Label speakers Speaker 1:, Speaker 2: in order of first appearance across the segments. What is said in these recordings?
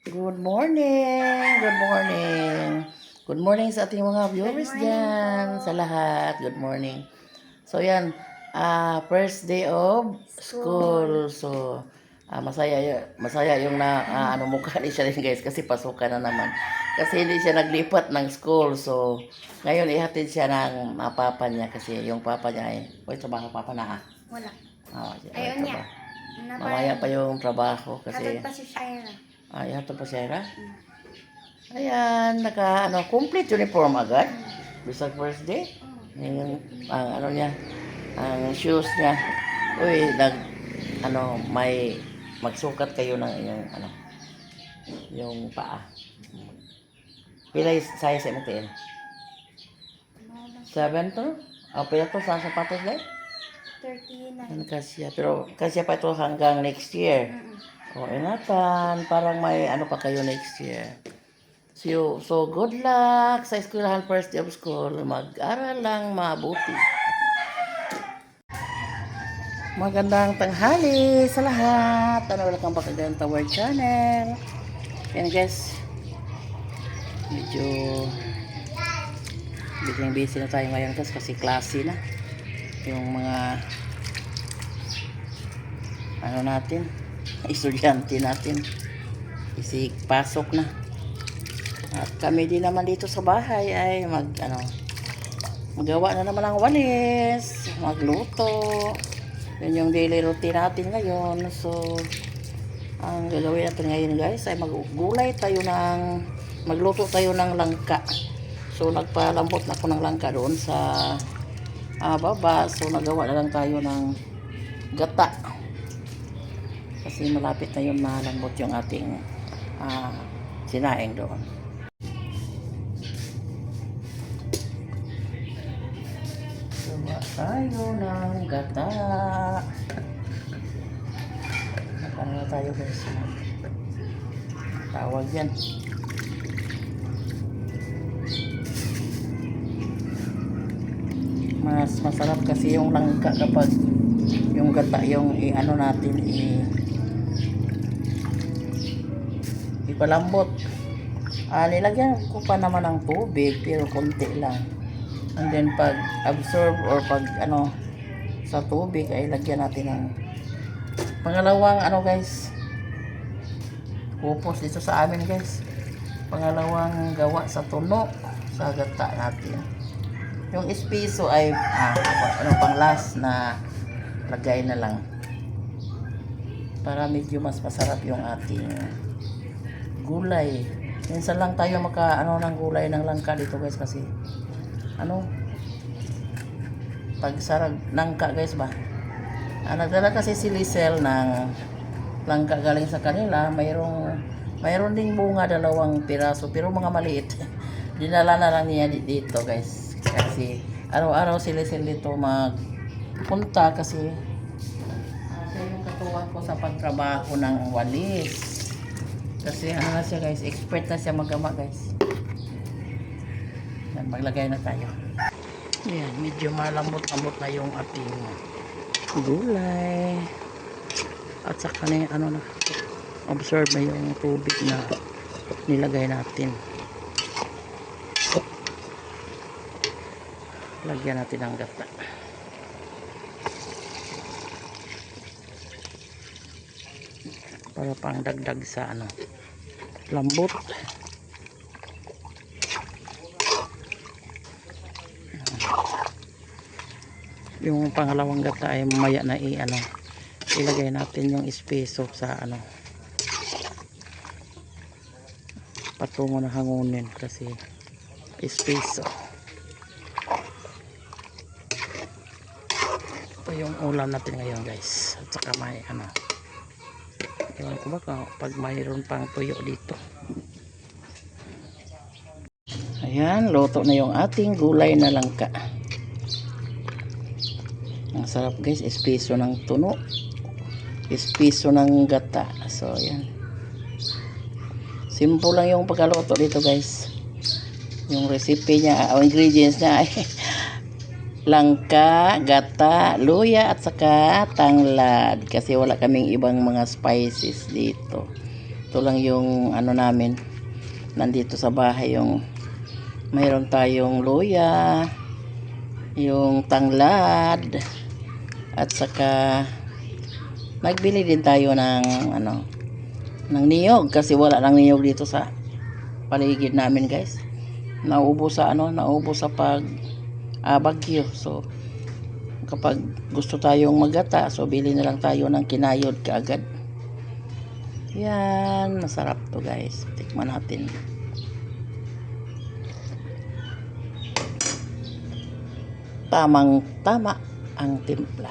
Speaker 1: Good morning! Good morning! Good morning sa ating mga viewers dyan, sa lahat. Good morning. So yan, first day of school. So, masaya yung mukha ni siya rin guys kasi pasukan na naman. Kasi hindi siya naglipat ng school. So, ngayon ihatid siya ng papa niya kasi yung papa niya ay, trabaho papa na
Speaker 2: Wala.
Speaker 1: Ayaw niya. Mamaya pa yung trabaho kasi.
Speaker 2: Hatod pa si Shaira.
Speaker 1: Hatod pa si Shaira? Ayan, complete uniform agad. Bisag first day. Yung, niya, ang shoes niya. Uy, may magsukat kayo ng yung paa. Pila size mo tayo? 7 to? Pila to sa sapatos lang?
Speaker 2: 39.
Speaker 1: Pero kasya pa ito hanggang next year. Ingatan, parang may pa kayo next year. So good luck sa eskwelahan first day of school. Mag-aral lang mabuti. Magandang tanghali sa lahat. Welcome back again to our channel. And guys, medyo busy na tayo ngayon guys kasi klase na. Yung mga natin, estudyante natin. Isig pasok na. At kami din naman dito sa bahay ay magawa na naman ng walis, magluto. Yun yung daily routine natin ngayon. So, ang gagawin natin ngayon guys ay magluto tayo ng langka. So, nagpalambot na ako ng langka doon sa baba. So, nagawa na lang tayo ng gata. Kasi malapit na yun malambot yung ating sinaing doon. Tayo ng gata. Nakano tayo guys. Tawag yan. Mas masarap kasi yung langka kapag yung gata yung natin ipalambot. Nilagyan ko pa naman ng tubig pero konti lang. And then pag absorb or pag sa tubig ay lagyan natin ng pangalawang guys. Pupos dito sa amin guys. Pangalawang gawa sa tuno sa gata natin. Yung espiso ay pang last na lagay na lang. Para medyo mas masarap yung ating gulay. Minsan lang tayo ng gulay ng langka dito guys kasi pag sarag langka guys ba nagdala kasi si Lisel ng langka galing sa kanila, mayroon ding bunga 2 piraso pero mga maliit. Dinala na lang niya dito guys kasi araw-araw si Lisel dito magpunta kasi siya yung katuwang ko sa pagtrabaho ng walis kasi na siya guys, expert na siya magama guys. Maglagay na tayo. Ayan, medyo malambot-lambot na yung ating gulay. At saka na yung absorb na yung tubig na nilagay natin. Lagyan natin ng gata. Para pang dagdag sa lambot. Yung pangalawang gata ay mamaya na ilagay natin yung espeso sa patungo na hangunin kasi espeso. Ito yung ulam natin ngayon guys. At saka may ewan ko ba pag mayroon pang tuyo dito. Ayan, luto na yung ating gulay na langka. Ang sarap guys, espeso ng tuno, espeso ng gata. So yan, simple lang yung pagkaluto dito guys. Yung recipe niya, ingredients niya ay langka, gata, luya at saka tanglad kasi wala kaming ibang mga spices dito. Ito lang yung ano namin. Nandito sa bahay yung mayroon tayong luya, yung tanglad, at saka nagbili din tayo ng ano, ng niyog kasi wala nang niyog dito sa paligid namin, guys. Nauubos sa ano, nauubos sa bagyo. So kapag gusto tayong magata, so bili na lang tayo ng kinayod kaagad. Yan, masarap to, guys. Tikman natin. Tamang tama ang timpla.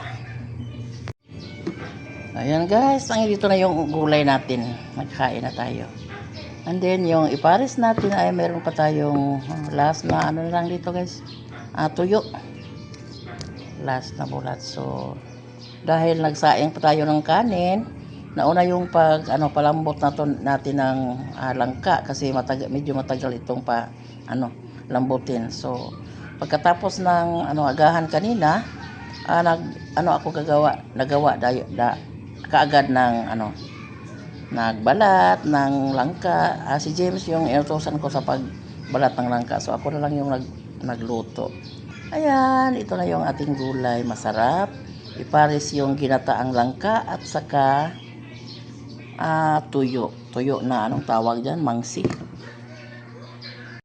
Speaker 1: Ayan, guys, ang dito na yung gulay natin. Magkain na tayo. And then yung ipares natin ay meron pa tayong last na ano lang dito, guys. Tuyo. Last na bulat. So dahil nagsaing pa tayo ng kanin, nauna yung palambot natin ng langka kasi medyo matagal itong lambutin. So pagkatapos ng agahan kanina, nagawa kaagad ng nagbalat ng langka. Si James yung inutusan ko sa pagbalat ng langka. So ako na lang yung nagluto. Ayan, ito na yung ating gulay, masarap. Ipares yung ginataang langka at saka tuyo. Tuyo na anong tawag diyan, mangsi.